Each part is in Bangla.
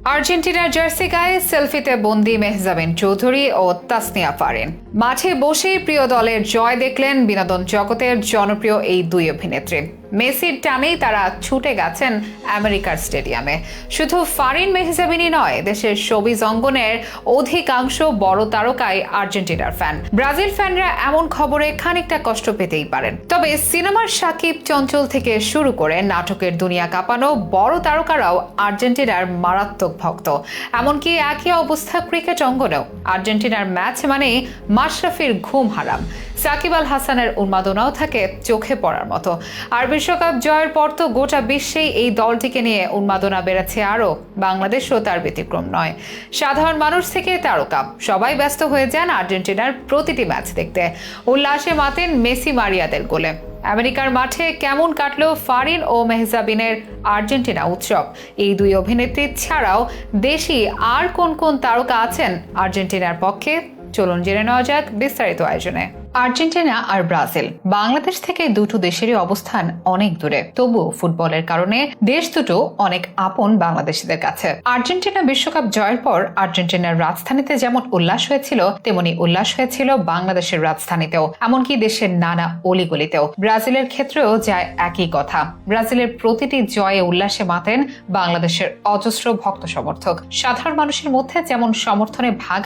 আর্জেন্টিনার জার্সি গায়ে সেলফিতে বন্দী মেহজাবিন চৌধুরী ও তাসনিয়া ফারিন। মাঠে বসেই প্রিয় দলের জয় দেখলেন বিনোদন জগতের জনপ্রিয় এই দুই অভিনেত্রী। মেসির টানেই তারা ছুটে গেছেন আমেরিকার স্টেডিয়ামে। শুধু ফারিন মেহজাবিনই নয়, দেশের শোবিজ অঙ্গনের অধিকাংশ বড় তারকাই আর্জেন্টিনার ফ্যান। ব্রাজিল ফ্যানরা এমন খবরে খানিকটা কষ্ট পেতেই পারেন, তবে সিনেমার সাকিব চঞ্চল থেকে শুরু করে নাটকের দুনিয়া কাঁপানো বড় তারকারাও আর্জেন্টিনার মারাত্মক ভক্ত। এমনকি একই অবস্থা ক্রিকেট অঙ্গনেও। আর্জেন্টিনার ম্যাচ মানে মাশরাফির ঘুম হারাম, সাকিব আল হাসানের উন্মাদনাও থাকে চোখে পড়ার মতো। আর বিশ্বকাপ জয়ের পর তো গোটা বিশ্বেই এই দলটিকে নিয়ে উন্মাদনা বেড়েছে আরও। বাংলাদেশও তার ব্যতিক্রম নয়। সাধারণ মানুষ থেকে তারকা সবাই ব্যস্ত হয়ে যান আর্জেন্টিনার প্রতিটি ম্যাচ দেখতে। উল্লাসে মাতেন মেসি মারিয়াদের গোলে। আমেরিকার মাঠে কেমন কাটলো ফারিন ও মেহজাবিনের আর্জেন্টিনা উৎসব? এই দুই অভিনেত্রী ছাড়াও দেশি আর কোন কোন তারকা আছেন আর্জেন্টিনার পক্ষে? চলুন জেনে নেওয়া যাক বিস্তারিত আয়োজনে। আর্জেন্টিনা আর ব্রাজিল, বাংলাদেশ থেকে দুটো দেশেরই অবস্থান অনেক দূরে, তবুও ফুটবলের কারণে দেশ দুটো অনেক আপন বাংলাদেশিদের কাছে। আর্জেন্টিনা বিশ্বকাপ জয়ের পর আর্জেন্টিনার রাজধানীতে যেমন উল্লাস হয়েছিল, তেমনি উল্লাস হয়েছিল বাংলাদেশের রাজধানীতেও, এমনকি দেশের নানা অলিগলিতেও। ব্রাজিলের ক্ষেত্রেও যায় একই কথা। ব্রাজিলের প্রতিটি জয়ে উল্লাসে মাতেন বাংলাদেশের অজস্র ভক্ত সমর্থক। সাধারণ মানুষের মধ্যে যেমন সমর্থনে ভাগ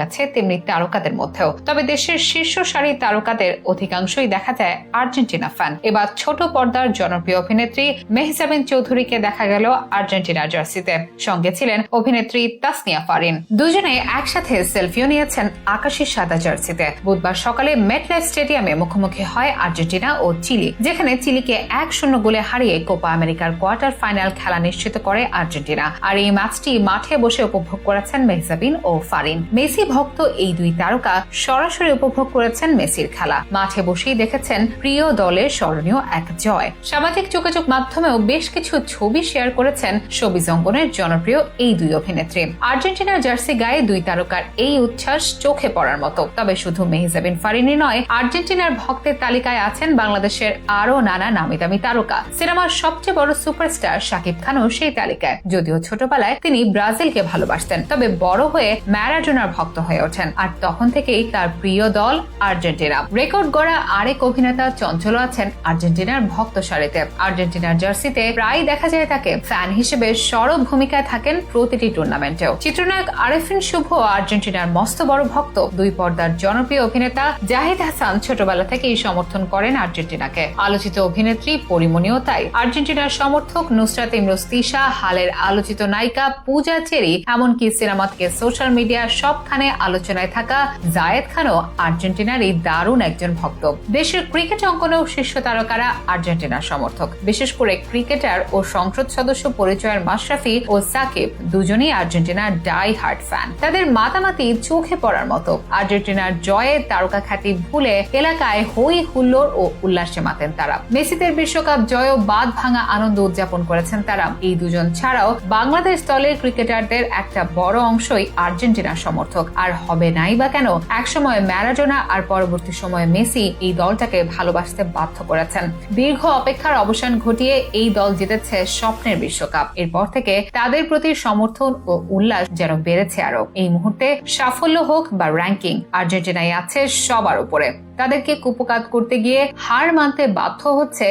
আছে তেমনি তারকাদের মধ্যেও। তবে দেশের শীর্ষ সারির তারকাদের অধিকাংশই দেখা যায় আর্জেন্টিনা ফ্যান। এবার ছোট পর্দার জনপ্রিয় অভিনেত্রী মেহজাবিন চৌধুরীকে দেখা গেল আর্জেন্টিনার জার্সিতে। সঙ্গে ছিলেন অভিনেত্রী তাসনিয়া ফারিন। দুজনে একসাথে সেলফিও নিয়েছেন আকাশী সাদা জার্সিতে। বুধবার সকালে মেটলাইফ স্টেডিয়ামে মুখোমুখি হয় আর্জেন্টিনা ও চিলি, যেখানে চিলিকে 1-0 গোলে হারিয়ে কোপা আমেরিকার কোয়ার্টার ফাইনাল খেলা নিশ্চিত করে আর্জেন্টিনা। আর এই ম্যাচটি মাঠে বসে উপভোগ করেছেন মেহজাবিন ও ফারিন। মেসি ভক্ত এই দুই তারকা সরাসরি উপভোগ করেছেন মেসির খেলা। মাঠে বসেই দেখেছেন প্রিয় দলের স্মরণীয় এক জয়। সামাজিক যোগাযোগ মাধ্যমেও বেশ কিছু ছবি শেয়ার করেছেন শোবিজ অঙ্গনের জনপ্রিয় এই দুই অভিনেত্রী। আর্জেন্টিনার জার্সি গায়ে দুই তারকার এই উচ্ছ্বাস চোখে পড়ার মতো। তবে শুধু মেহজাবিন ফারিনই নয়, আর্জেন্টিনার ভক্তের তালিকায় আছেন বাংলাদেশের আরো নানা নামি দামি তারকা। সিনেমার সবচেয়ে বড় সুপারস্টার শাকিব খানও সেই তালিকায়। যদিও ছোটবেলায় তিনি ব্রাজিলকে ভালোবাসতেন, তবে বড় হয়ে ম্যারাডোনার ভক্ত হয়ে ওঠেন, আর তখন থেকেই তার প্রিয় দল আর্জেন্টিনা। রেকর্ড গড়া আরেক অভিনেতা চঞ্চল আছেন আর্জেন্টিনার ভক্ত সারিতে। আর্জেন্টিনার জার্সিতে প্রায় দেখা যায় তাকে। ফ্যান হিসেবে সরব ভূমিকায় থাকেন প্রতিটি টুর্নামেন্টেও। চিত্রনায়ক আরেফিন শুভ আর্জেন্টিনার মস্ত বড় ভক্ত। দুই পর্দার জনপ্রিয় অভিনেতা জাহিদ হাসান ছোটবেলা থেকেই সমর্থন করেন আর্জেন্টিনাকে। আলোচিত অভিনেত্রী পরিমণিও তাই। আর্জেন্টিনার সমর্থক নুসরাত ইমরোজ তিশা, হালের আলোচিত নায়িকা পূজা চেরি, এমনকি সিনেমা থেকে সোশ্যাল মিডিয়া সবখানে আলোচনায় থাকা জায়েদ খানও আর্জেন্টিনার এই দারুণ একজন ভক্ত। দেশের ক্রিকেট অঙ্গনেও শীর্ষ তারকারা আর্জেন্টিনার সমর্থক। বিশেষ করে ক্রিকেটার ও সংসদ সদস্য পরিচয়ের মাশরাফি ও সাকিব দুজনেই আর্জেন্টিনার ডাই হার্ট ফ্যান। তাদের মাতামাতি চোখে পড়ার মতো। আর্জেন্টিনার জয়ে তারকা খ্যাতি ভুলে এলাকায় হই হুল্লোড় ও উল্লাসে মাতেন তারা। মেসিদের বিশ্বকাপ জয়ও বাঁধ ভাঙা আনন্দ উদযাপন করেছেন তারা। এই দুজন ছাড়াও বাংলাদেশ দলের ক্রিকেটারদের একটা বড় অংশই আর্জেন্টিনার সমর্থক। আর হবে নাই বা কেন, একসময় ম্যারাডোনা আর পরবর্তী সময়ে মেসি এই দলটাকে ভালোবাসতে বাধ্য করেছেন। দীর্ঘ অপেক্ষার অবসান ঘটিয়ে এই দল জিতেছে স্বপ্নের বিশ্বকাপ। এরপর থেকে তাদের প্রতি সমর্থন ও উল্লাস যেন বেড়েছে আরো। এই মুহূর্তে সাফল্য হোক বা র্যাঙ্কিং, আর্জেন্টিনায় আছে সবার উপরে। তাদেরকে কুপকাত করতে গিয়ে হার মানতে বাধ্য হচ্ছে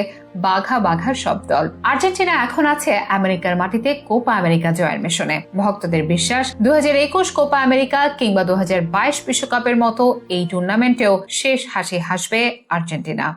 বাঘার সব দল। আর্জেন্টিনা এখন আছে আমেরিকার মাটিতে কোপা আমেরিকা জয়ের মিশনে। ভক্তদের বিশ্বাস 2021 কোপা আমেরিকা কিংবা 2022 বিশ্বকাপের মতো এই টুর্নামেন্টেও শেষ হাসি হাসবে আর্জেন্টিনা।